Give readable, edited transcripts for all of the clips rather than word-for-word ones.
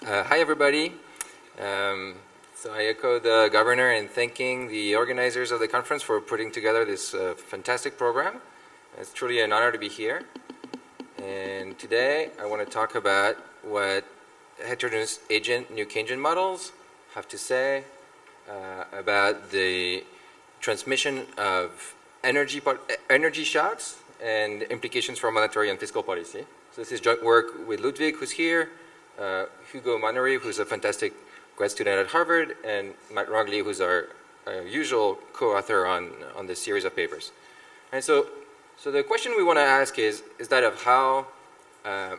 Hi, everybody. So I echo the governor in thanking the organizers of the conference for putting together this fantastic program. It's truly an honor to be here. And today I want to talk about what heterogeneous agent new Keynesian models have to say about the transmission of energy shocks and implications for monetary and fiscal policy. So this is joint work with Ludwig, who's here, Hugo Monnery, who's a fantastic grad student at Harvard, and Rognlie, who's our usual co-author on this series of papers. And so the question we want to ask is that of how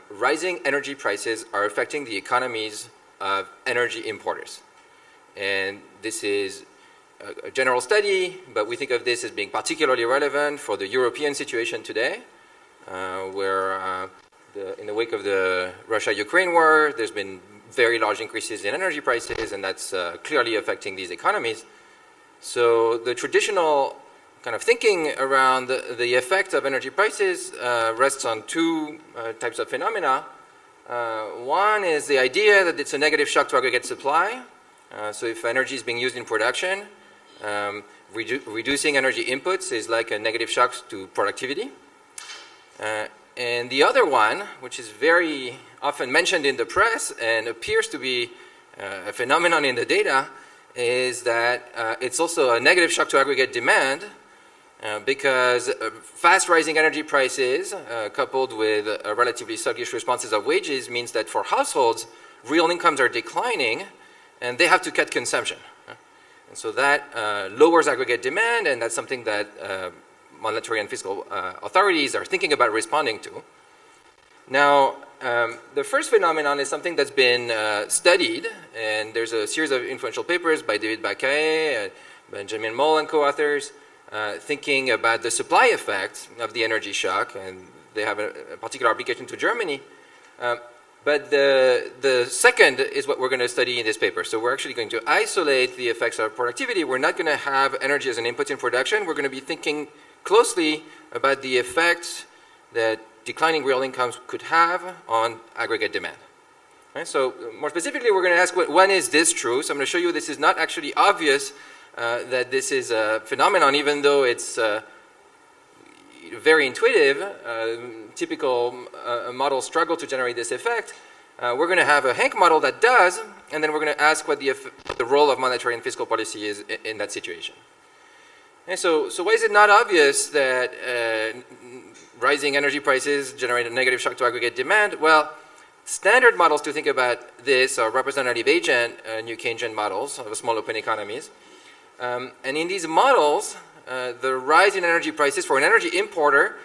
rising energy prices are affecting the economies of energy importers. And this is a general study, but we think of this as being particularly relevant for the European situation today, where in the wake of the Russia-Ukraine war, there's been very large increases in energy prices, and that's clearly affecting these economies. So the traditional kind of thinking around the effect of energy prices rests on two types of phenomena. One is the idea that it's a negative shock to aggregate supply. So if energy is being used in production, reducing energy inputs is like a negative shock to productivity. And the other one, which is very often mentioned in the press and appears to be a phenomenon in the data, is that it's also a negative shock to aggregate demand because fast rising energy prices coupled with relatively sluggish responses of wages means that for households, real incomes are declining and they have to cut consumption. And so that lowers aggregate demand, and that's something that monetary and fiscal authorities are thinking about responding to. Now, the first phenomenon is something that's been studied, and there's a series of influential papers by David Bacae, Benjamin Moll and co-authors, thinking about the supply effect of the energy shock, and they have a particular application to Germany. But the second is what we're going to study in this paper. So we're actually going to isolate the effects of productivity. We're not going to have energy as an input in production. We're going to be thinking closely about the effects that declining real incomes could have on aggregate demand. Right? So more specifically, we're going to ask, when is this true? So I'm going to show you this is not actually obvious that this is a phenomenon, even though it's very intuitive. Typical models struggle to generate this effect. We're going to have a Hank model that does, and then we're going to ask what the role of monetary and fiscal policy is in that situation. And so why is it not obvious that rising energy prices generate a negative shock to aggregate demand? Well, standard models to think about this are representative agent new Keynesian models of small open economies. And in these models, the rise in energy prices for an energy importer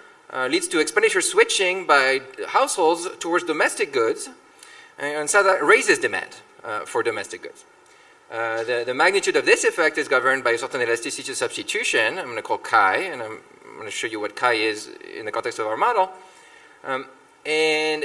leads to expenditure switching by households towards domestic goods, and so that raises demand for domestic goods. The magnitude of this effect is governed by a certain elasticity substitution, I'm going to call chi, and I'm going to show you what chi is in the context of our model. And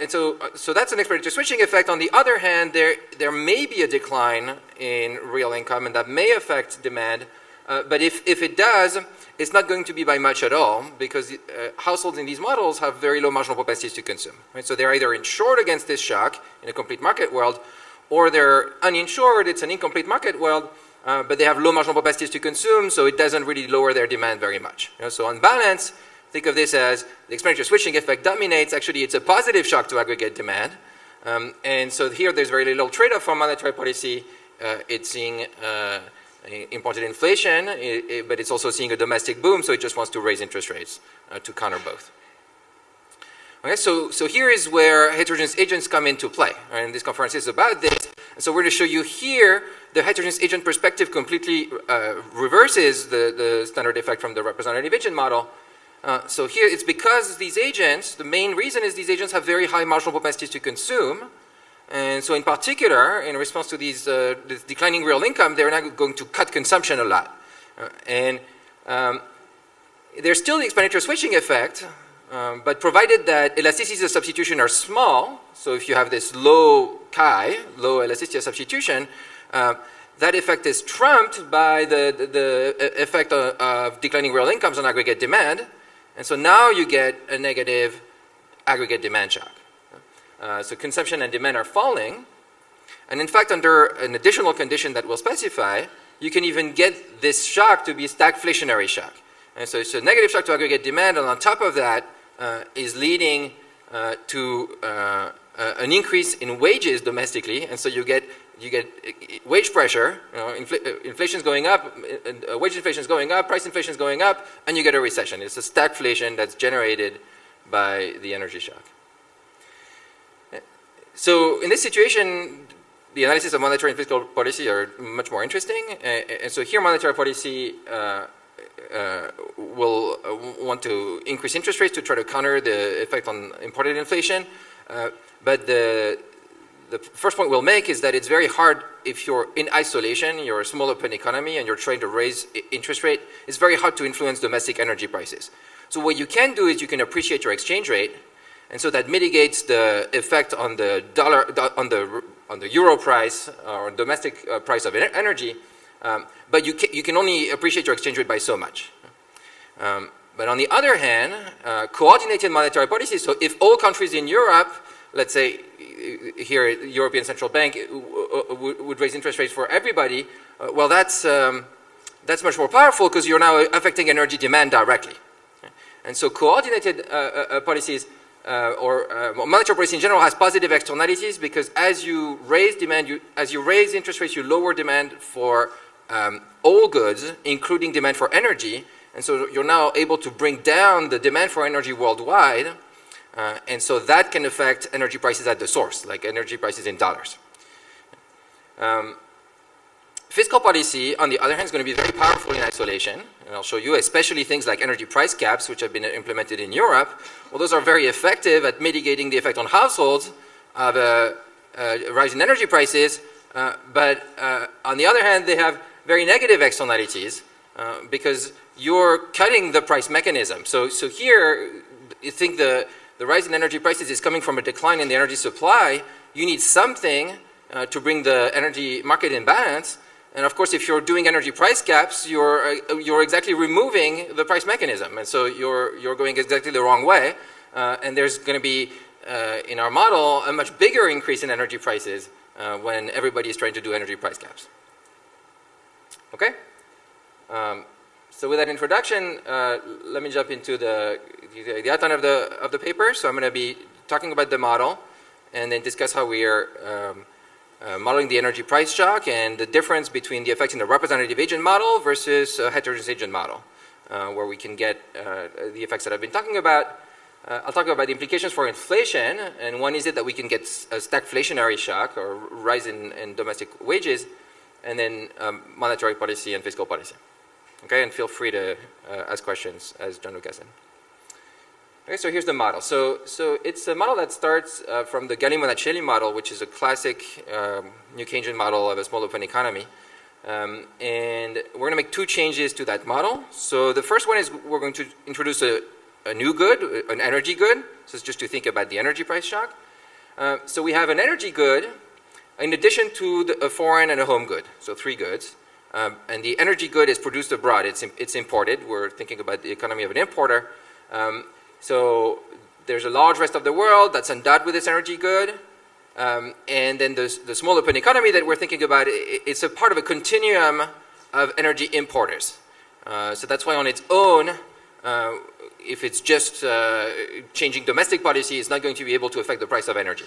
so that's an expenditure switching effect. On the other hand, there may be a decline in real income, and that may affect demand. But if it does, it's not going to be by much at all, because households in these models have very low marginal propensities to consume. Right? So they're either insured against this shock in a complete market world, or they're uninsured, it's an incomplete market world, but they have low marginal propensities to consume, so it doesn't really lower their demand very much. You know, so on balance, think of this as the expenditure switching effect dominates. Actually, it's a positive shock to aggregate demand. And so here there's very little trade-off for monetary policy. It's seeing imported inflation, but it's also seeing a domestic boom, so it just wants to raise interest rates to counter both. Okay, so here is where heterogeneous agents come into play, right? And this conference is about this. And so we're going to show you here the heterogeneous agent perspective completely reverses the standard effect from the representative agent model. So here it's because these agents, the main reason is these agents have very high marginal propensities to consume. And so in particular, in response to this declining real income, they're not going to cut consumption a lot. And there's still the expenditure switching effect, but provided that elasticities of substitution are small, so if you have this low chi, low elasticity of substitution, that effect is trumped by the effect of declining real incomes on aggregate demand. And so now you get a negative aggregate demand shock. So consumption and demand are falling, And in fact, under an additional condition that we'll specify, you can even get this shock to be a stagflationary shock. And so it's a negative shock to aggregate demand, and on top of that is leading to an increase in wages domestically, and so you get wage pressure. Inflation is going up, wage inflation is going up, price inflation is going up, and you get a recession. It's a stagflation that's generated by the energy shock. So in this situation, the analysis of monetary and fiscal policy are much more interesting. And so here, monetary policy will want to increase interest rates to try to counter the effect on imported inflation. But the first point we'll make is that it's very hard if you're in isolation, you're a small open economy, and you're trying to raise interest rate, it's very hard to influence domestic energy prices. So what you can do is you can appreciate your exchange rate, and so that mitigates the effect on the dollar, on the euro price or domestic price of energy. But you can only appreciate your exchange rate by so much. But on the other hand, coordinated monetary policy, so if all countries in Europe, let's say here at the European Central Bank, would raise interest rates for everybody, well, that's much more powerful because you're now affecting energy demand directly. And so coordinated policies or monetary policy in general has positive externalities because as you raise demand, as you raise interest rates, you lower demand for all goods, including demand for energy. And so you're now able to bring down the demand for energy worldwide. And so that can affect energy prices at the source, like energy prices in dollars. Fiscal policy, on the other hand, is going to be very powerful in isolation. And I'll show you, especially things like energy price caps, which have been implemented in Europe. Well, those are very effective at mitigating the effect on households of a rise in energy prices. But on the other hand, they have very negative externalities because you're cutting the price mechanism. So here, you think the rise in energy prices is coming from a decline in the energy supply. You need something to bring the energy market in balance. And of course, if you're doing energy price caps, you're exactly removing the price mechanism. And so you're going exactly the wrong way. And there's going to be, in our model, a much bigger increase in energy prices when everybody is trying to do energy price caps. Okay? So with that introduction, let me jump into the outline of the paper. So I'm going to be talking about the model and then discuss how we are modeling the energy price shock and the difference between the effects in the representative agent model versus a heterogeneous agent model, where we can get the effects that I've been talking about. I'll talk about the implications for inflation, and one is that we can get a stagflationary shock or rise in domestic wages, and then monetary policy and fiscal policy. Okay, and feel free to ask questions, as Gianluca said. Okay, so here's the model. So it's a model that starts from the Galli-Monticelli model, which is a classic New Keynesian model of a small open economy. And we're going to make two changes to that model. So the first one is we're going to introduce a new good, an energy good. So it's just to think about the energy price shock. So we have an energy good in addition to a foreign and a home good, so three goods. And the energy good is produced abroad. It's imported. We're thinking about the economy of an importer. So there's a large rest of the world that's endowed with this energy good. And then the small open economy that we're thinking about, it's a part of a continuum of energy importers. So that's why on its own, if it's just changing domestic policy, it's not going to be able to affect the price of energy.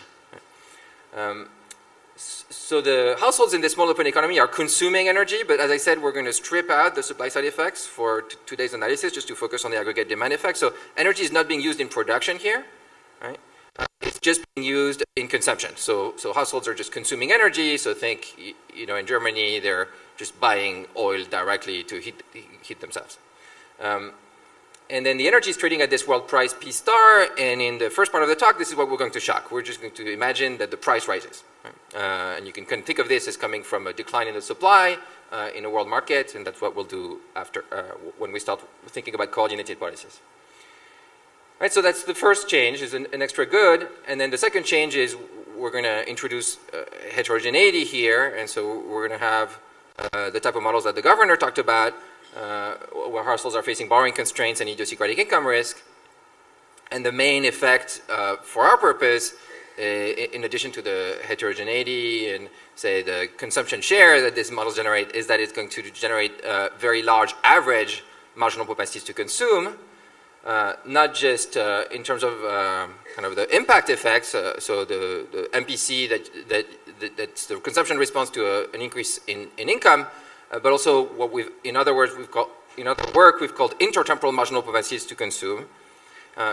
So the households in this small open economy are consuming energy, but as I said, we're going to strip out the supply side effects for today's analysis just to focus on the aggregate demand effect. So energy is not being used in production here, right? It's just being used in consumption. So households are just consuming energy. So think, in Germany, they're just buying oil directly to heat themselves. And then the energy is trading at this world price P star, and in the first part of the talk, this is what we're going to shock. We're just going to imagine that the price rises. Right? And you can think of this as coming from a decline in the supply in a world market, and that's what we'll do after when we start thinking about coordinated policies. Right, so that's the first change, is an extra good, and then the second change is we're going to introduce heterogeneity here, and so we're going to have the type of models that the governor talked about, where households are facing borrowing constraints and idiosyncratic income risk. And the main effect for our purpose in addition to the heterogeneity and, say, the consumption share that these models generate, is that it's going to generate very large average marginal propensities to consume, not just in terms of kind of the impact effects, so the MPC that's the consumption response to an increase in income, but also what in other words, we've called intertemporal marginal propensities to consume.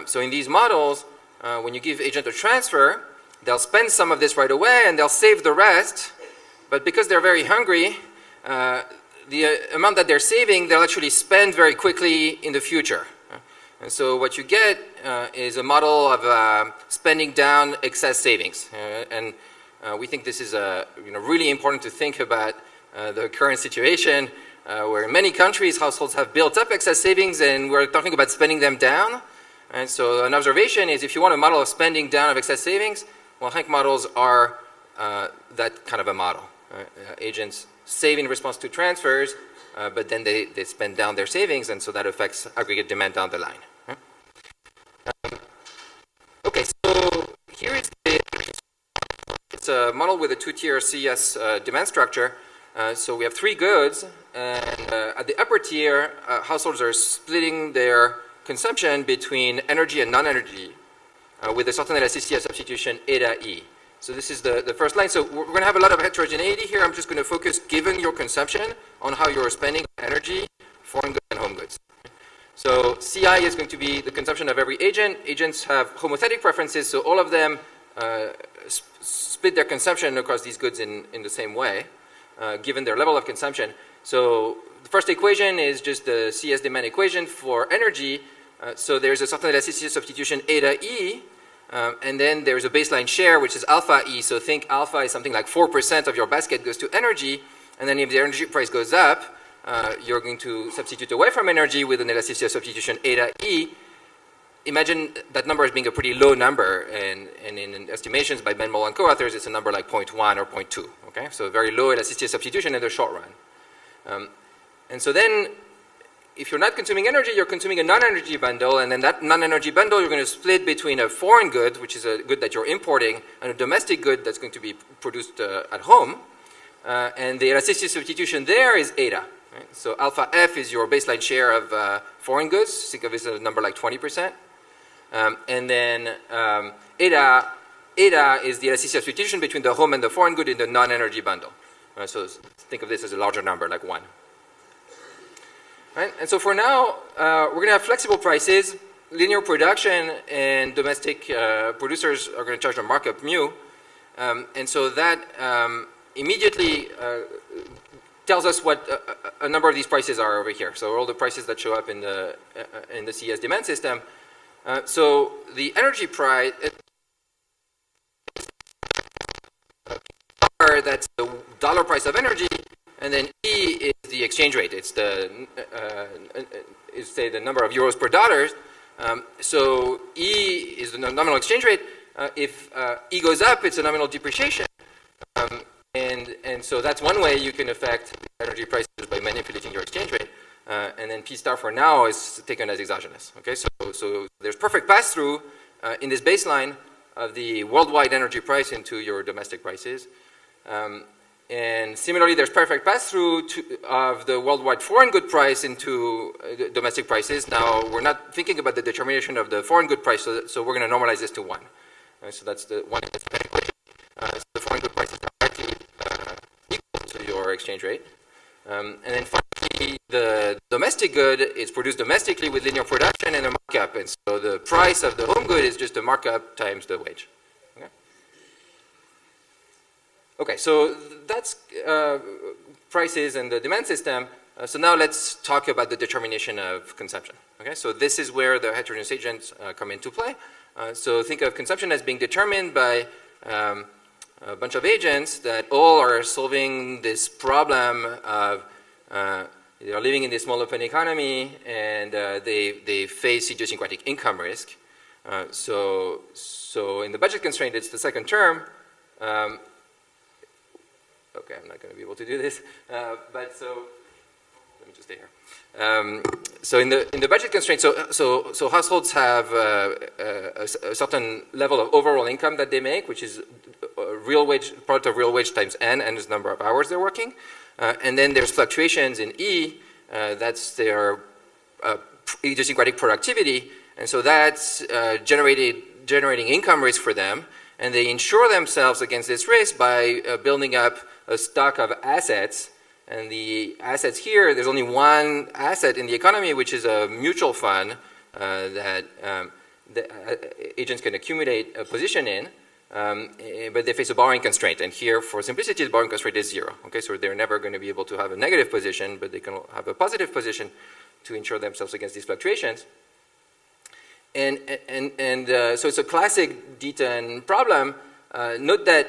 So in these models, when you give agent a transfer, they'll spend some of this right away and they'll save the rest, but because they're very hungry, the amount that they're saving, they'll actually spend very quickly in the future. And so what you get is a model of spending down excess savings. And we think this is really important to think about the current situation where in many countries households have built up excess savings and we're talking about spending them down. And so an observation is if you want a model of spending down of excess savings, well, Hank models are that kind of a model. Agents save in response to transfers, but then they spend down their savings, and so that affects aggregate demand down the line. Okay, so here is it's a model with a two-tier CS demand structure. So we have three goods, and at the upper tier, households are splitting their consumption between energy and non-energy with a certain elasticity of substitution eta E. So this is the first line. So we're going to have a lot of heterogeneity here. I'm just going to focus, given your consumption, on how you're spending energy, foreign goods, and home goods. So CI is going to be the consumption of every agent. Agents have homothetic preferences, so all of them split their consumption across these goods in the same way, given their level of consumption. So the first equation is just the CS demand equation for energy. So there's a certain elasticity of substitution eta E, and then there's a baseline share, which is alpha E. So think alpha is something like 4% of your basket goes to energy, and then if the energy price goes up, you're going to substitute away from energy with an elasticity of substitution eta E. Imagine that number as being a pretty low number, and in estimations by Ben Moll and co-authors, it's a number like 0.1 or 0.2. Okay, so very low elasticity of substitution in the short run. And so then, if you're not consuming energy, you're consuming a non-energy bundle, and then that non-energy bundle you're going to split between a foreign good, which is a good that you're importing, and a domestic good that's going to be produced at home. And the elasticity of substitution there is eta. Right? So alpha F is your baseline share of foreign goods. Think of it as a number like 20%. And then eta is the elasticity of substitution between the home and the foreign good in the non-energy bundle. So think of this as a larger number, like 1. Right? And so for now, we're going to have flexible prices. Linear production and domestic producers are going to charge a markup mu. And so that immediately tells us what a number of these prices are over here. So all the prices that show up in the CS demand system. So the energy price, that's the dollar price of energy, and then E is the exchange rate. It's say the number of euros per dollar. So E is the nominal exchange rate. If E goes up, it's a nominal depreciation. And so that's one way you can affect energy prices by manipulating your exchange rate. And then P star for now is taken as exogenous. Okay, so there's perfect pass-through in this baseline of the worldwide energy price into your domestic prices. And similarly, there's perfect pass-through of the worldwide foreign good price into domestic prices. Now, we're not thinking about the determination of the foreign good price, so we're going to normalize this to 1. So that's the 1 equation. So the foreign good prices are directly equal to your exchange rate. And then finally, the domestic good is produced domestically with linear production and a markup. And so the price of the home good is just a markup times the wage. Okay, okay, so that's prices and the demand system. So now let's talk about the determination of consumption. Okay, so this is where the heterogeneous agents come into play. So think of consumption as being determined by a bunch of agents that all are solving this problem of they are living in this small open economy and they face idiosyncratic income risk. So in the budget constraint, it's the second term. Okay, I'm not going to be able to do this. But so let me just stay here. So in the budget constraint, so households have a certain level of overall income that they make, which is real wage, part of real wage times n is the number of hours they're working. And then there's fluctuations in E, that's their idiosyncratic productivity. And so that's generating income risk for them. And they insure themselves against this risk by building up a stock of assets. And the assets here, there's only one asset in the economy, which is a mutual fund that agents can accumulate a position in, but they face a borrowing constraint. And here, for simplicity, the borrowing constraint is 0. Okay, so they're never going to be able to have a negative position, but they can have a positive position to insure themselves against these fluctuations. And so it's a classic Deaton problem. Note that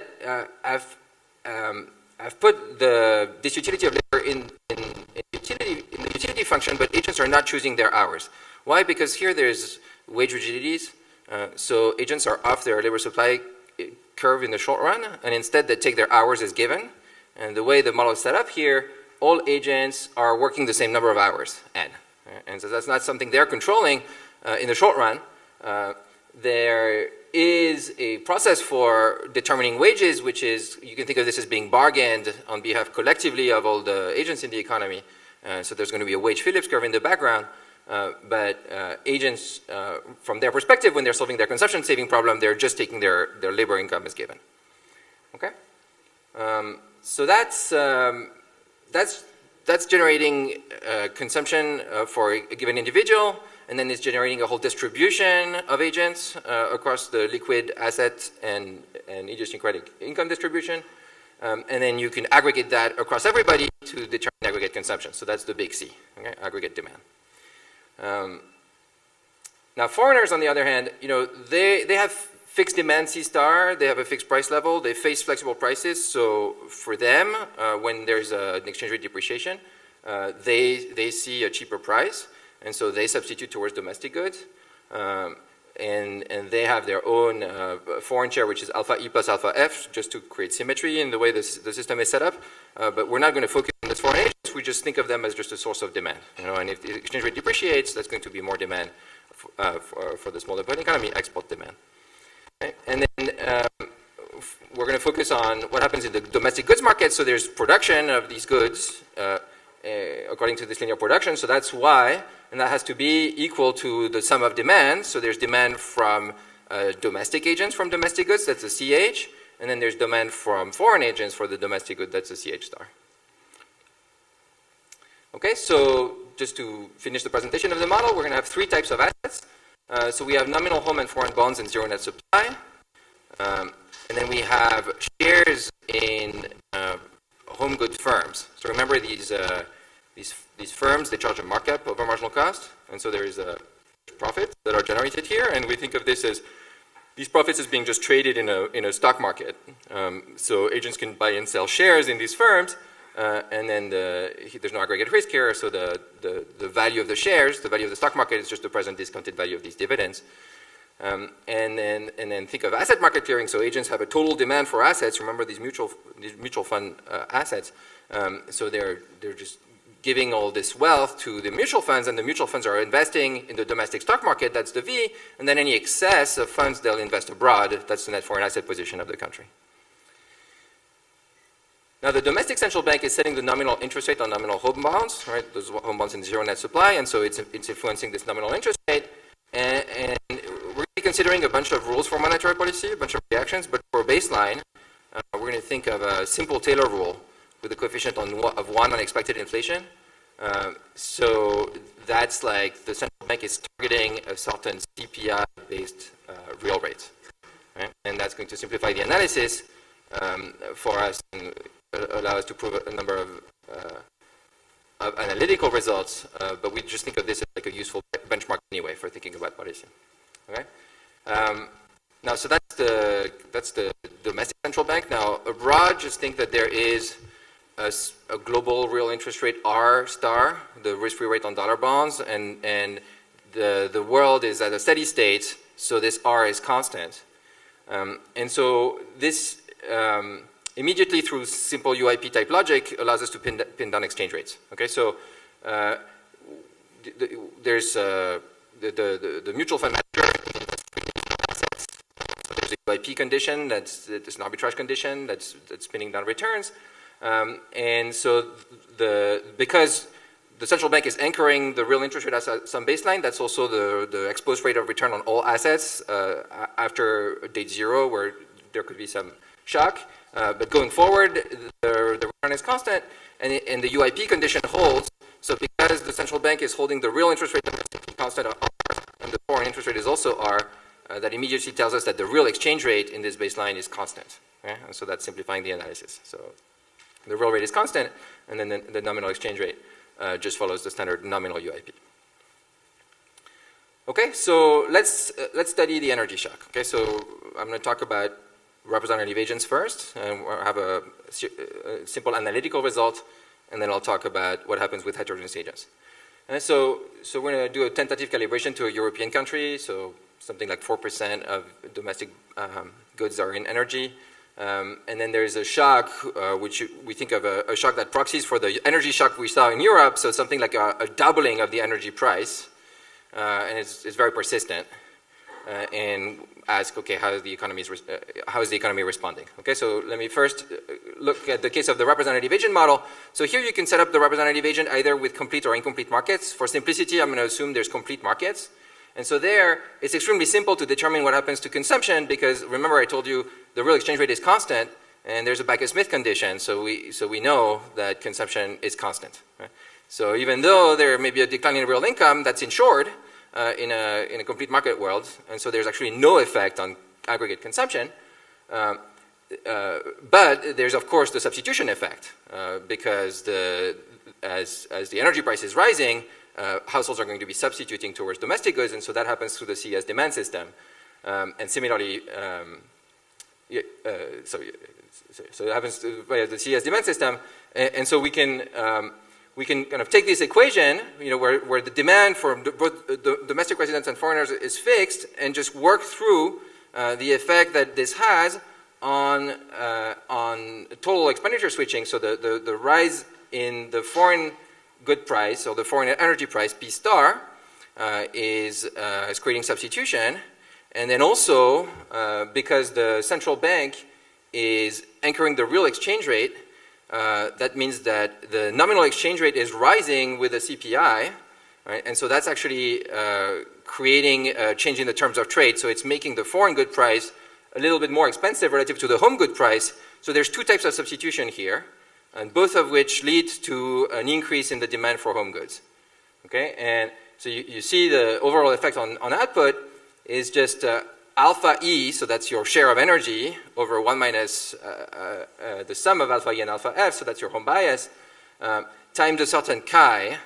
I've put this utility of labor in the utility function, but agents are not choosing their hours. Why? Because here there's wage rigidities. So agents are off their labor supply curve in the short run, and instead they take their hours as given. And the way the model is set up here, all agents are working the same number of hours, n. And so that's not something they're controlling in the short run. There is a process for determining wages, which is, you can think of this as being bargained on behalf collectively of all the agents in the economy. So there's going to be a wage Phillips curve in the background. But agents, from their perspective, when they're solving their consumption saving problem, they're just taking their labor income as given. Okay? So that's generating consumption for a given individual. And then it's generating a whole distribution of agents across the liquid asset and idiosyncratic income distribution. And then you can aggregate that across everybody to determine aggregate consumption. So that's the big C, okay? Aggregate demand. Now foreigners, on the other hand, they have fixed demand C star, they have a fixed price level, they face flexible prices. So for them, when there's an exchange rate depreciation, they see a cheaper price. And so they substitute towards domestic goods. And they have their own foreign share, which is alpha E plus alpha F, just to create symmetry in the way the system is set up. But we're not going to focus on those foreign agents. We just think of them as just a source of demand. And if the exchange rate depreciates, that's going to be more demand for the small developing economy, export demand. Okay? And then we're going to focus on what happens in the domestic goods market. So there's production of these goods according to this linear production. So that's Y. And that has to be equal to the sum of demand. So there's demand from domestic agents from domestic goods, that's a CH. And then there's demand from foreign agents for the domestic good, that's a CH star. Okay, so just to finish the presentation of the model, we're going to have 3 types of assets. So we have nominal home and foreign bonds and zero net supply. And then we have shares in home good firms. So remember these firms, they charge a markup over marginal cost, and so there is profits that are generated here, and we think of this as these profits as being just traded in a stock market. So agents can buy and sell shares in these firms, and then there's no aggregate risk here, so the value of the shares, the value of the stock market is just the present discounted value of these dividends. And then think of asset market clearing. So agents have a total demand for assets. Remember these mutual fund assets. So they're just giving all this wealth to the mutual funds, and the mutual funds are investing in the domestic stock market, that's the V, and then any excess of funds they'll invest abroad, that's the net foreign asset position of the country. Now the domestic central bank is setting the nominal interest rate on nominal home bonds, right? Those home bonds in zero net supply, and so it's influencing this nominal interest rate, and we're considering a bunch of rules for monetary policy, a bunch of reactions, but for baseline, we're going to think of a simple Taylor rule with a coefficient of 1 on expected inflation. So that's like the central bank is targeting a certain CPI-based real rate. Right? And that's going to simplify the analysis for us and allow us to prove a number of analytical results, but we just think of this as like a useful benchmark anyway for thinking about policy. Okay? Now, so that's the domestic central bank. Now, abroad, just think that there is a global real interest rate R star, the risk-free rate on dollar bonds, and the world is at a steady state, so this R is constant. And so this immediately through simple UIP type logic allows us to pin down exchange rates. Okay, so there's the mutual fund manager. So there's a UIP condition, that's an arbitrage condition that's spinning down returns. And so because the central bank is anchoring the real interest rate as some baseline, that's also the exposed rate of return on all assets after date 0, where there could be some shock. But going forward, the return is constant, and the UIP condition holds. So because the central bank is holding the real interest rate constant R, and the foreign interest rate is also R, that immediately tells us that the real exchange rate in this baseline is constant. Okay? And so that's simplifying the analysis. So the real rate is constant, and then the nominal exchange rate just follows the standard nominal UIP. Okay, so let's study the energy shock. Okay, so I'm going to talk about representative agents first, and we'll have a simple analytical result, and then I'll talk about what happens with heterogeneous agents. And so we're going to do a tentative calibration to a European country, so something like 4% of domestic goods are in energy. And then there's a shock, which we think of a shock that proxies for the energy shock we saw in Europe, so something like a doubling of the energy price, and it's very persistent. And ask, okay, how is the economy responding? Okay, so let me first look at the case of the representative agent model. So here you can set up the representative agent either with complete or incomplete markets. For simplicity, I'm going to assume there's complete markets. And so there, it's extremely simple to determine what happens to consumption because remember I told you the real exchange rate is constant and there's a Backus-Smith condition, so we know that consumption is constant. Right? So even though there may be a decline in real income that's insured in a complete market world, and so there's actually no effect on aggregate consumption, but there's of course the substitution effect because as the energy price is rising, households are going to be substituting towards domestic goods, and so that happens through the CES demand system. And similarly, so it happens via the CES demand system, and so we can kind of take this equation, you know, where the demand for both domestic residents and foreigners is fixed, and just work through the effect that this has on total expenditure switching. So the rise in the foreign good price, or the foreign energy price, P star, is creating substitution. And then also, because the central bank is anchoring the real exchange rate, that means that the nominal exchange rate is rising with the CPI, right? And so that's actually creating a change in the terms of trade. So it's making the foreign good price a little bit more expensive relative to the home good price. So there's two types of substitution here, and both of which lead to an increase in the demand for home goods. Okay, and so you see the overall effect on output is just alpha E, so that's your share of energy, over 1 minus the sum of alpha E and alpha F, so that's your home bias, times a certain chi,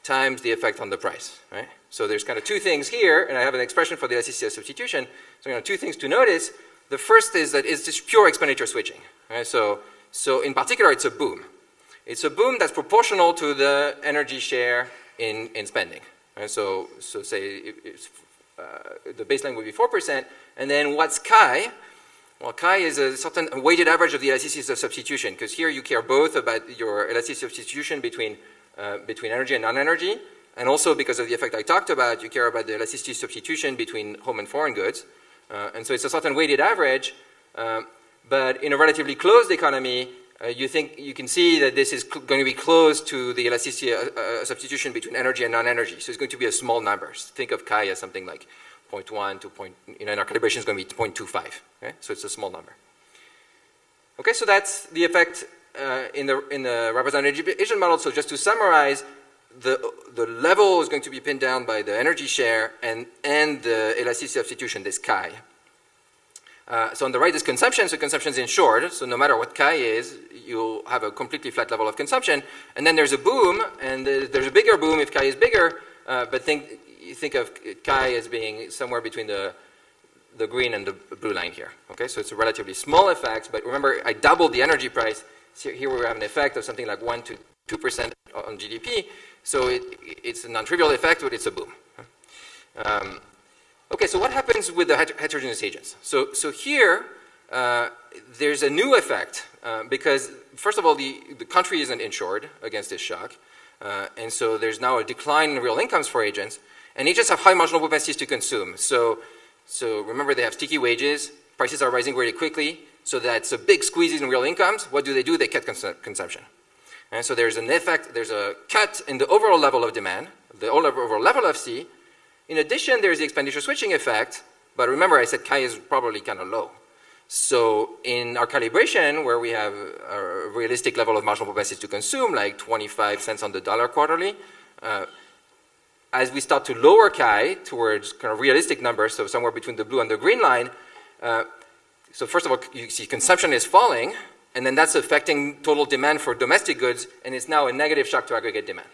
times the effect on the price, right? So there's kind of two things here, and I have an expression for the elasticity of substitution. So two things to notice. The first is that it's just pure expenditure switching, right? So in particular, it's a boom. It's a boom that's proportional to the energy share in spending, right? So say the baseline would be 4%, and then what's chi? Well, chi is a certain weighted average of the elasticity of substitution, because here you care both about your elasticity of substitution between energy and non-energy, and also because of the effect I talked about, you care about the elasticity of substitution between home and foreign goods. And so it's a certain weighted average, but in a relatively closed economy, you can see that this is going to be close to the elasticity substitution between energy and non-energy. So it's going to be a small number. So think of chi as something like 0.1 to in our calibration is going to be 0.25. Okay? So it's a small number. Okay, so that's the effect in the representative agent model. So just to summarize, the level is going to be pinned down by the energy share and the elasticity substitution, this chi. So on the right is consumption, so consumption is insured, so no matter what chi is, you'll have a completely flat level of consumption. And then there's a boom, and there's a bigger boom if chi is bigger, but think of chi as being somewhere between the green and the blue line here. Okay, so it's a relatively small effect, but remember I doubled the energy price. So here we have an effect of something like 1 to 2% on GDP, so it's a non-trivial effect, but it's a boom. Okay, so what happens with the heterogeneous agents? So here, there's a new effect because, first of all, the country isn't insured against this shock. And so there's now a decline in real incomes for agents. And agents have high marginal propensities to consume. So remember, they have sticky wages. Prices are rising really quickly. So that's a big squeeze in real incomes. What do? They cut consumption. And so there's an effect, there's a cut in the overall level of demand, the overall level of C. In addition, there's the expenditure switching effect. But remember, I said chi is probably kind of low. So in our calibration, where we have a realistic level of marginal propensity to consume, like 25 cents on the dollar quarterly, as we start to lower chi towards kind of realistic numbers, so somewhere between the blue and the green line, so first of all, you see consumption is falling, and then that's affecting total demand for domestic goods, and it's now a negative shock to aggregate demand.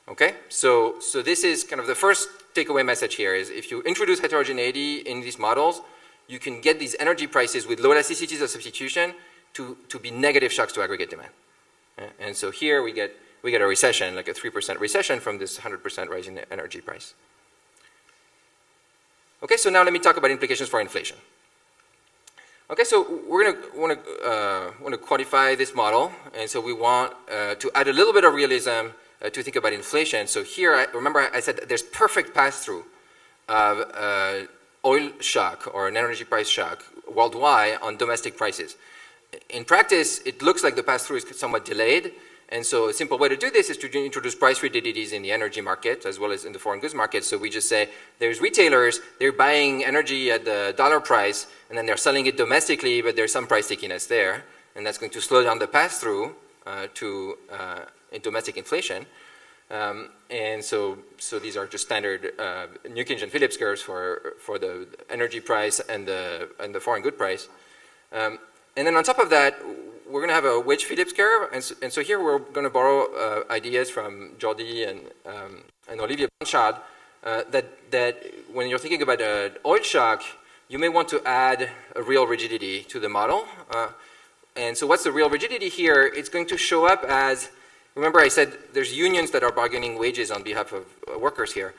Okay, so this is kind of the first takeaway message here is if you introduce heterogeneity in these models, you can get these energy prices with low elasticities of substitution to be negative shocks to aggregate demand. And so here we get a recession, like a 3% recession from this 100% rise in the energy price. Okay, so now let me talk about implications for inflation. Okay, so we're going to want to quantify this model, and so we want to add a little bit of realism to think about inflation. So here, remember I said there's perfect pass-through of oil shock or an energy price shock worldwide on domestic prices. In practice, it looks like the pass-through is somewhat delayed, and so a simple way to do this is to introduce price rigidities in the energy market as well as in the foreign goods market. So we just say there's retailers, they're buying energy at the dollar price, and then they're selling it domestically, but there's some price stickiness there, and that's going to slow down the pass-through in domestic inflation. And so these are just standard New Keynesian Phillips curves for the energy price and the foreign good price. And then on top of that, we're going to have a wedge Phillips curve. And so here we're going to borrow ideas from Jordi and Olivier Blanchard that when you're thinking about an oil shock, you may want to add a real rigidity to the model. And so what's the real rigidity here? It's going to show up as, remember I said there's unions that are bargaining wages on behalf of workers here.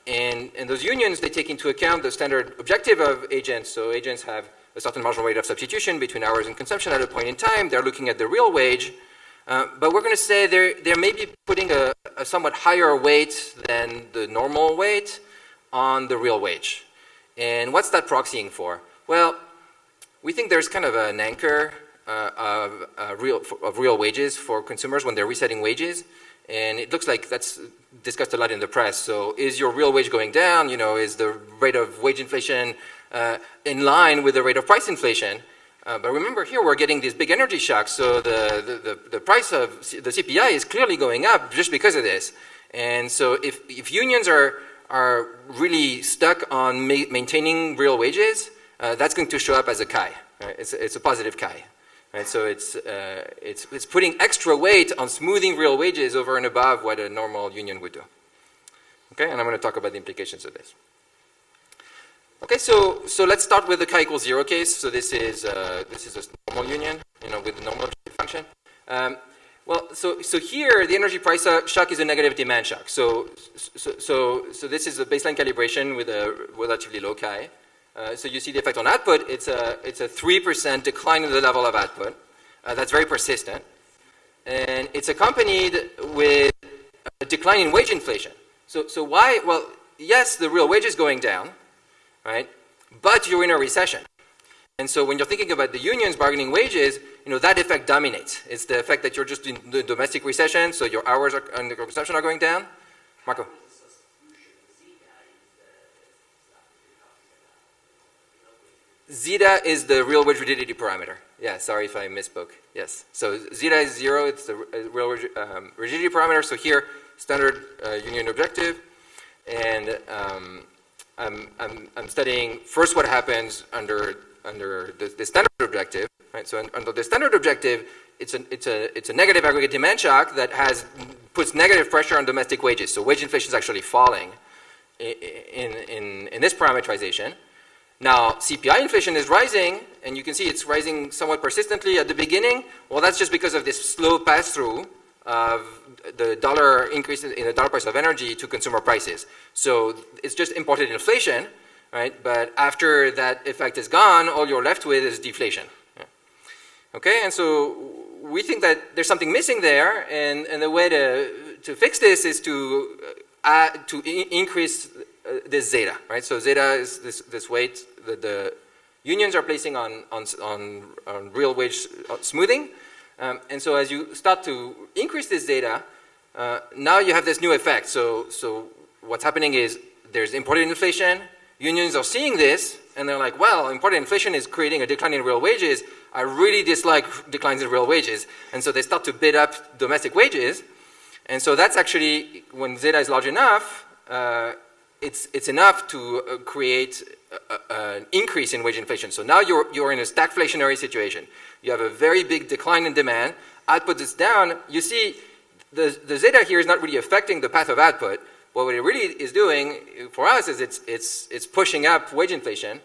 And those unions, they take into account the standard objective of agents. So agents have a certain marginal rate of substitution between hours and consumption at a point in time. They're looking at the real wage. But we're going to say they're maybe putting a somewhat higher weight than the normal weight on the real wage. And what's that proxying for? Well, we think there's kind of an anchor of real wages for consumers when they're resetting wages. And it looks like that's discussed a lot in the press. So is your real wage going down? You know, is the rate of wage inflation in line with the rate of price inflation? But remember here we're getting these big energy shocks. So the price of the CPI is clearly going up just because of this. And so if unions are really stuck on maintaining real wages, that's going to show up as a chi. Right? It's a positive chi. Right? So it's putting extra weight on smoothing real wages over and above what a normal union would do. Okay, and I'm going to talk about the implications of this. Okay, so let's start with the chi equals 0 case. So this is a normal union, you know, with the normal function. Well, so here the energy price shock is a negative demand shock. So this is a baseline calibration with a relatively low chi. So you see the effect on output. It's a 3% decline in the level of output. That's very persistent, and it's accompanied with a decline in wage inflation. So why? Well, yes, the real wage is going down, right? But you're in a recession. And so when you're thinking about the unions bargaining wages, you know, that effect dominates. It's the effect that you're just in the domestic recession, so your hours and your consumption are going down. Marco? Zeta is the real wage rigidity parameter. Yeah, sorry if I misspoke. Yes. So zeta is 0. It's the real rigidity parameter. So here, standard union objective. And I'm studying first what happens under the standard objective, right? So under the standard objective, it's a negative aggregate demand shock that puts negative pressure on domestic wages. So wage inflation is actually falling in this parameterization. Now CPI inflation is rising, and you can see it's rising somewhat persistently at the beginning. Well, that's just because of this slow pass-through of the dollar increase in the dollar price of energy to consumer prices. So it's just imported inflation, right? But after that effect is gone, all you're left with is deflation. Yeah. Okay, and so we think that there's something missing there, and the way to fix this is to increase this zeta, right? So zeta is this weight that the unions are placing on real wage smoothing. And so as you start to increase this zeta, now you have this new effect. So what's happening is there's imported inflation. Unions are seeing this, and they're like, well, imported inflation is creating a decline in real wages. I really dislike declines in real wages. And so they start to bid up domestic wages. And so that's actually, when zeta is large enough, it's enough to create an increase in wage inflation. So now you're in a stagflationary situation. You have a very big decline in demand. Output is down. You see, the zeta here is not really affecting the path of output. What it really is doing for us is it's pushing up wage inflation.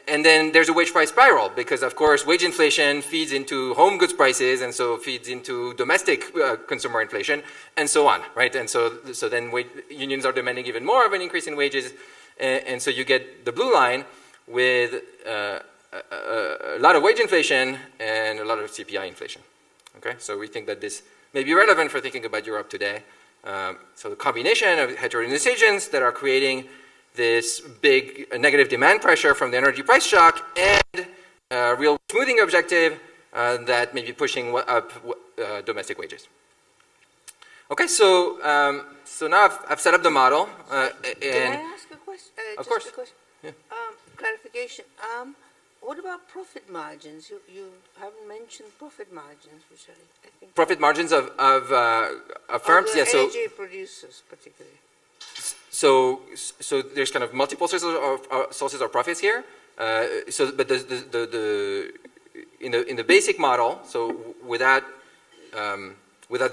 And then there's a wage price spiral, because of course wage inflation feeds into home goods prices, and so feeds into domestic consumer inflation, and so on, right? And so then unions are demanding even more of an increase in wages, and so you get the blue line with a lot of wage inflation and a lot of CPI inflation. Okay, so we think that this may be relevant for thinking about Europe today. So the combination of heterogeneous agents that are creating this big negative demand pressure from the energy price shock and real smoothing objective that may be pushing up domestic wages. Okay, so now I've set up the model. Can I ask a question? Of course. Yeah. Clarification. What about profit margins? You haven't mentioned profit margins, which I think. Profit margins of firms, yeah. So energy producers, particularly. So there's kind of multiple sources of profits here. But in the basic model, so without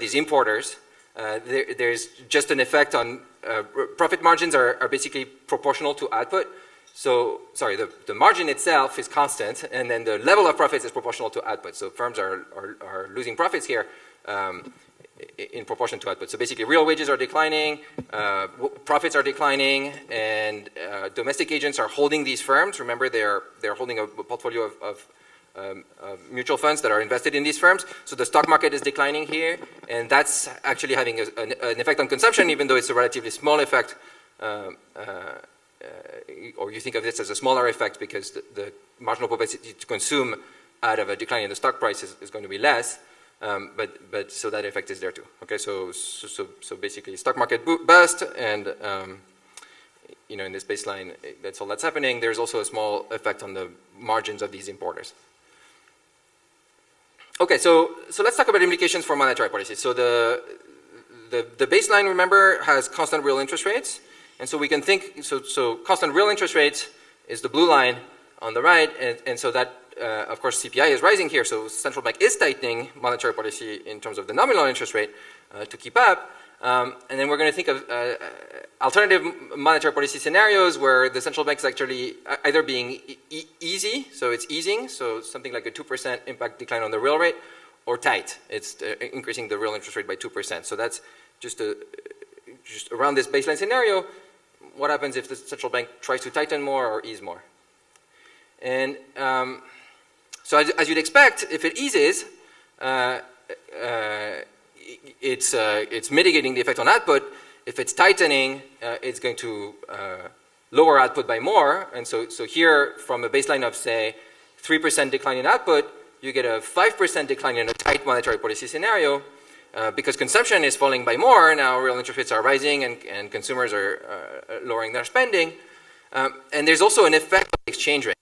these importers, there's just an effect on profit margins are basically proportional to output. So sorry, the margin itself is constant, and then the level of profits is proportional to output. So firms are losing profits here. In proportion to output. So basically real wages are declining, profits are declining, and domestic agents are holding these firms. Remember, they're holding a portfolio of mutual funds that are invested in these firms. So the stock market is declining here, and that's actually having an effect on consumption, even though it's a relatively small effect, or you think of this as a smaller effect because the marginal propensity to consume out of a decline in the stock price is going to be less. But so that effect is there too. Okay, so basically stock market bust, and in this baseline, that's all that's happening. There's also a small effect on the margins of these importers. Okay, so let's talk about implications for monetary policy. So the baseline, remember, has constant real interest rates, and so we can think so constant real interest rates is the blue line on the right, and so that. Of course, CPI is rising here, so central bank is tightening monetary policy in terms of the nominal interest rate to keep up. And then we're going to think of alternative monetary policy scenarios where the central bank is actually either being easy, so it's easing, so something like a 2% impact decline on the real rate, or tight, it's increasing the real interest rate by 2%. So that's just around this baseline scenario. What happens if the central bank tries to tighten more or ease more? And so as you'd expect, if it eases, it's mitigating the effect on output. If it's tightening, it's going to lower output by more. And so here, from a baseline of, say, 3% decline in output, you get a 5% decline in a tight monetary policy scenario because consumption is falling by more. Now real interest rates are rising and consumers are lowering their spending. And there's also an effect on the exchange rate.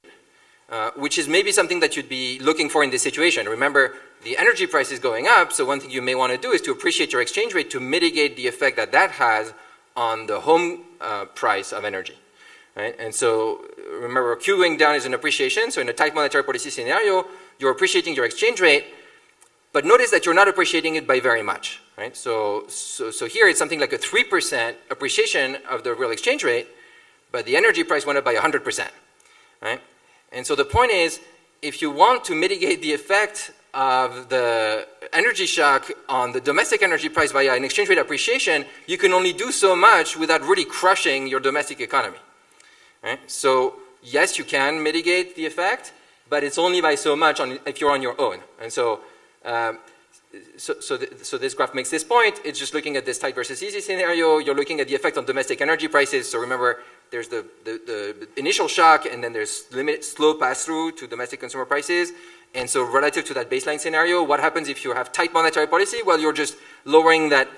Which is maybe something that you'd be looking for in this situation. Remember, the energy price is going up, so one thing you may want to do is to appreciate your exchange rate to mitigate the effect that has on the home price of energy. Right? And so remember, Q going down is an appreciation, so in a tight monetary policy scenario, you're appreciating your exchange rate, but notice that you're not appreciating it by very much. Right? So here it's something like a 3% appreciation of the real exchange rate, but the energy price went up by 100%. Right? And so the point is, if you want to mitigate the effect of the energy shock on the domestic energy price via an exchange rate appreciation, you can only do so much without really crushing your domestic economy. Right? So yes, you can mitigate the effect, but it's only by so much if you're on your own. And so so this graph makes this point. It's just looking at this tight versus easy scenario. You're looking at the effect on domestic energy prices. So remember, there's the initial shock, and then there's slow pass-through to domestic consumer prices. And so relative to that baseline scenario, what happens if you have tight monetary policy? Well, you're just lowering that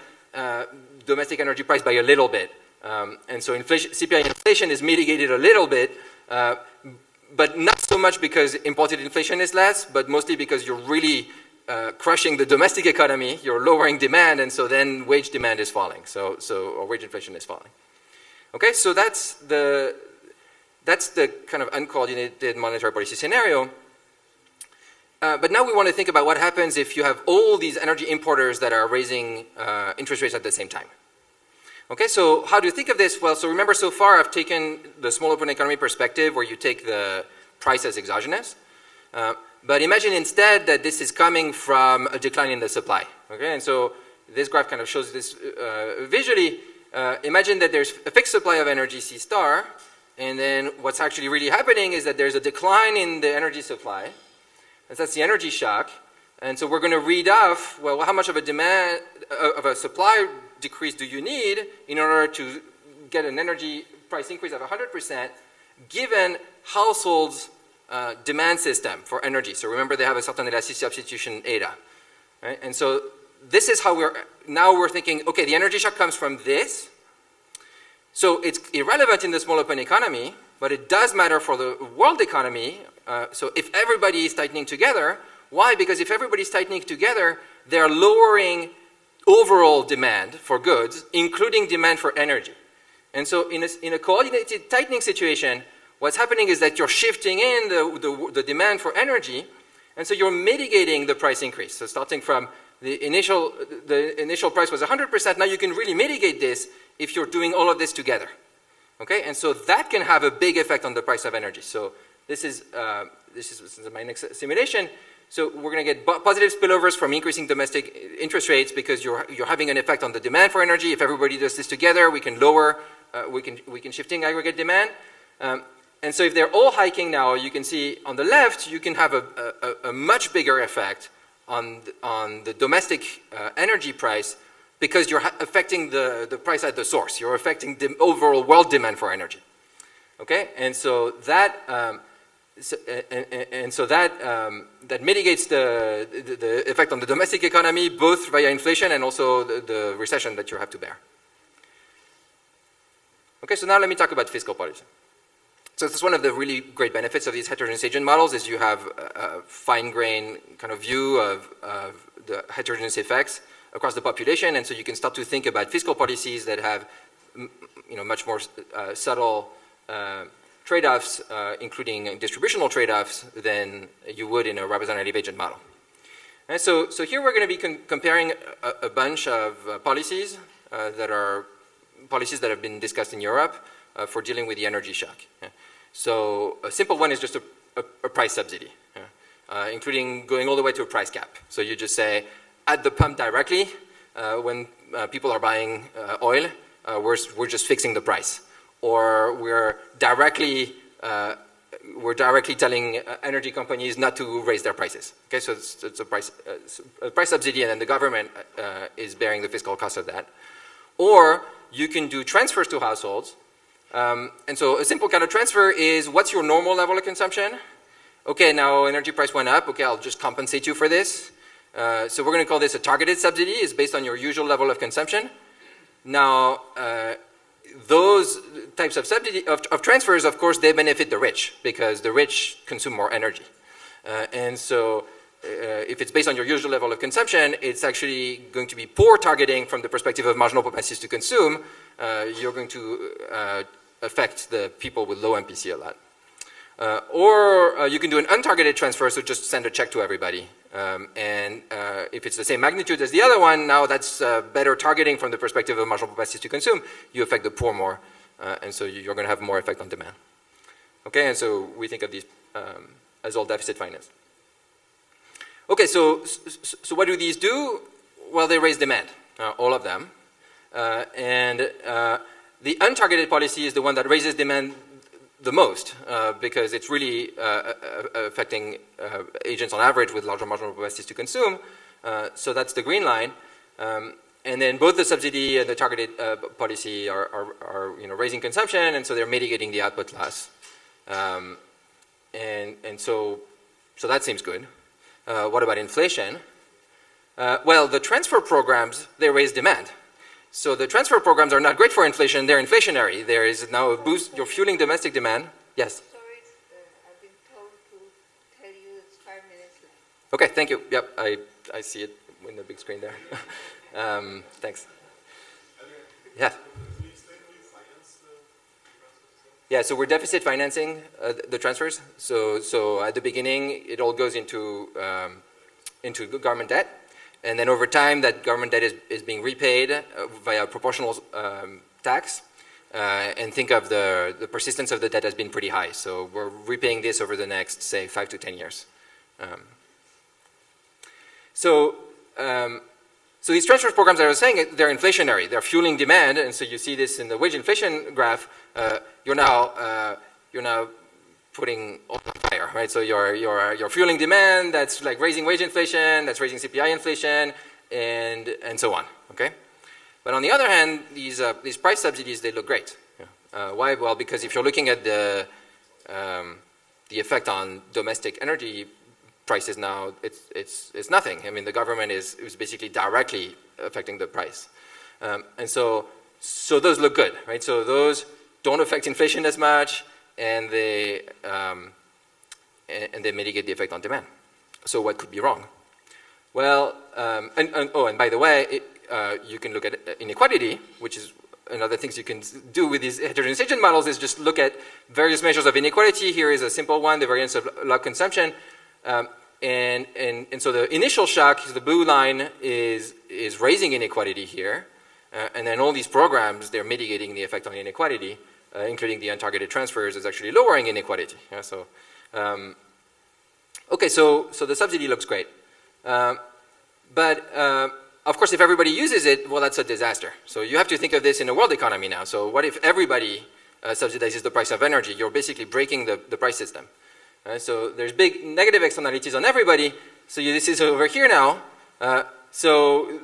domestic energy price by a little bit. And so CPI inflation is mitigated a little bit, but not so much because imported inflation is less, but mostly because you're really crushing the domestic economy, you're lowering demand, and so then wage demand is falling, or wage inflation is falling. Okay, so that's the kind of uncoordinated monetary policy scenario. But now we want to think about what happens if you have all these energy importers that are raising interest rates at the same time. Okay, so how do you think of this? Well, so remember, so far I've taken the small open economy perspective where you take the price as exogenous. But imagine instead that this is coming from a decline in the supply. Okay, and so this graph kind of shows this visually. Imagine that there's a fixed supply of energy, C star, and then what's actually really happening is that there's a decline in the energy supply. And that's the energy shock. And so we're going to read off, well, how much of a supply decrease do you need in order to get an energy price increase of 100% given households' demand system for energy. So remember, they have a certain elasticity substitution eta. Right? And so this is how we're thinking, okay, the energy shock comes from this. So it's irrelevant in the small open economy, but it does matter for the world economy. So if everybody is tightening together, why? Because if everybody's tightening together, they're lowering overall demand for goods, including demand for energy. And so in a coordinated tightening situation, what's happening is that you're shifting in the demand for energy, and so you're mitigating the price increase. So starting from the initial price was 100%, now you can really mitigate this if you're doing all of this together. Okay, and so that can have a big effect on the price of energy. So this is my next simulation. So we're going to get positive spillovers from increasing domestic interest rates because you're having an effect on the demand for energy. If everybody does this together, we can lower, we can shifting aggregate demand. And so if they're all hiking now, you can see on the left, you can have a much bigger effect on the domestic energy price because you're affecting the price at the source. You're affecting the overall world demand for energy. Okay, and so that that mitigates the effect on the domestic economy, both via inflation and also the recession that you have to bear. Okay, so now let me talk about fiscal policy. So this is one of the really great benefits of these heterogeneous agent models is you have a fine-grained kind of view of the heterogeneous effects across the population, and so you can start to think about fiscal policies that have much more subtle trade-offs, including distributional trade-offs, than you would in a representative agent model. And so here we're going to be comparing a bunch of policies that have been discussed in Europe for dealing with the energy shock. So a simple one is just a price subsidy, including going all the way to a price cap. So you just say, at the pump directly, when people are buying oil, we're just fixing the price. Or we're directly telling energy companies not to raise their prices. Okay, so it's a price subsidy, and then the government is bearing the fiscal cost of that. Or you can do transfers to households. And so a simple kind of transfer is, what's your normal level of consumption? Okay, now energy price went up. Okay, I'll just compensate you for this. So we're going to call this a targeted subsidy. It's based on your usual level of consumption. Now, those types of transfers, of course, they benefit the rich because the rich consume more energy. And so if it's based on your usual level of consumption, it's actually going to be poor targeting from the perspective of marginal capacities to consume. You're going to affect the people with low MPC a lot. Or you can do an untargeted transfer, so just send a check to everybody. And if it's the same magnitude as the other one, now that's better targeting from the perspective of marginal capacities to consume. You affect the poor more, and so you're going to have more effect on demand. Okay, and so we think of these as all deficit finance. Okay, so what do these do? Well, they raise demand, all of them. And the untargeted policy is the one that raises demand the most because it's really affecting agents on average with larger marginal capacities to consume. So that's the green line. And then both the subsidy and the targeted policy are raising consumption, and so they're mitigating the output loss. And so that seems good. What about inflation? Well, the transfer programs, they raise demand. So the transfer programs are not great for inflation, they're inflationary. There is now a boost, you're fueling domestic demand. Yes? Sorry, I've been told to tell you it's 5 minutes left. Okay, thank you. Yep, I see it in the big screen there. Thanks. Yeah. Yeah, so we're deficit financing the transfers. So at the beginning, it all goes into government debt. And then over time, that government debt is being repaid via proportional tax. And think of the persistence of the debt as being pretty high. So we're repaying this over the next, say, 5 to 10 years. So these transfer programs, as I was saying, they're inflationary. They're fueling demand. And so you see this in the wage inflation graph. You're now putting all on fire, right? So you're fueling demand. That's like raising wage inflation. That's raising CPI inflation, and so on. Okay. But on the other hand, these price subsidies, they look great. Why? Well, because if you're looking at the effect on domestic energy prices now, it's nothing. I mean, the government is basically directly affecting the price, and so those look good, right? So those don't affect inflation as much, and they mitigate the effect on demand. So what could be wrong? Well, and by the way, you can look at inequality, which is another thing you can do with these heterogeneity models, is just look at various measures of inequality. Here is a simple one, the variance of log consumption. And so the initial shock, the blue line, is raising inequality here. And then all these programs, they're mitigating the effect on inequality, including the untargeted transfers, is actually lowering inequality. Yeah, so, okay, so the subsidy looks great. But of course, if everybody uses it, well, that's a disaster. So you have to think of this in a world economy now. So what if everybody subsidizes the price of energy? You're basically breaking the price system. So there's big negative externalities on everybody. So this is over here now. So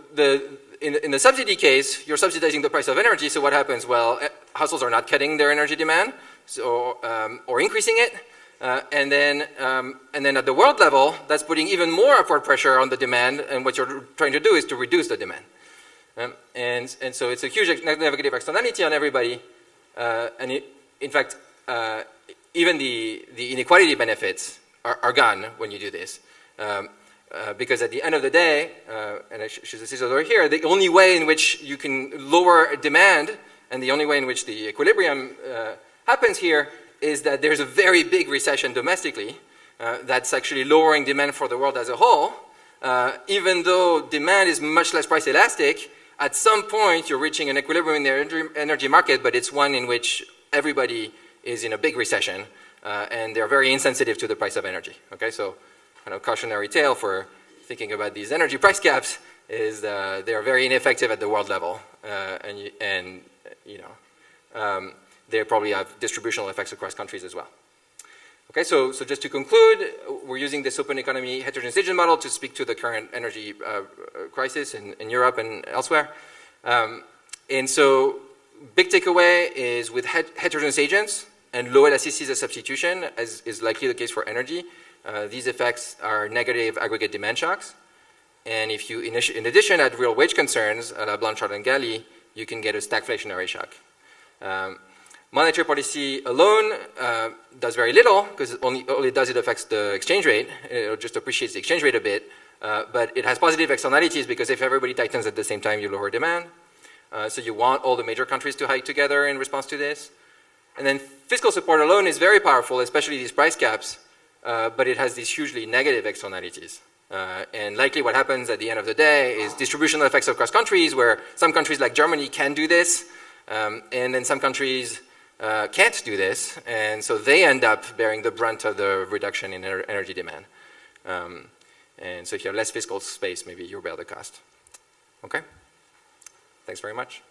in the subsidy case, you're subsidizing the price of energy. So what happens? Well, households are not cutting their energy demand, so or increasing it. And then at the world level, that's putting even more upward pressure on the demand. And what you're trying to do is to reduce the demand. And so it's a huge negative externality on everybody. In fact, even the inequality benefits are gone when you do this. Because at the end of the day, and this is over here, the only way in which you can lower demand, and the only way in which the equilibrium happens here, is that there's a very big recession domestically that's actually lowering demand for the world as a whole. Even though demand is much less price elastic, at some point you're reaching an equilibrium in the energy market, but it's one in which everybody is in a big recession, and they're very insensitive to the price of energy. Okay, so kind of cautionary tale for thinking about these energy price caps is they're very ineffective at the world level, and they probably have distributional effects across countries as well. Okay, so just to conclude, we're using this open economy heterogeneity model to speak to the current energy crisis in Europe and elsewhere. And so big takeaway is with heterogeneous agents and low elasticity as a substitution, as is likely the case for energy, these effects are negative aggregate demand shocks. And if you, in addition, add real wage concerns, a la Blanchard and Galli, you can get a stagflationary shock. Monetary policy alone does very little, because all it does, it affects the exchange rate. It just appreciates the exchange rate a bit. But it has positive externalities, because if everybody tightens at the same time, you lower demand. So you want all the major countries to hike together in response to this. And then fiscal support alone is very powerful, especially these price caps, but it has these hugely negative externalities. And likely what happens at the end of the day is distributional effects across countries, where some countries like Germany can do this, and then some countries can't do this, and so they end up bearing the brunt of the reduction in energy demand. And so if you have less fiscal space, maybe you bear the cost. Okay? Thanks very much.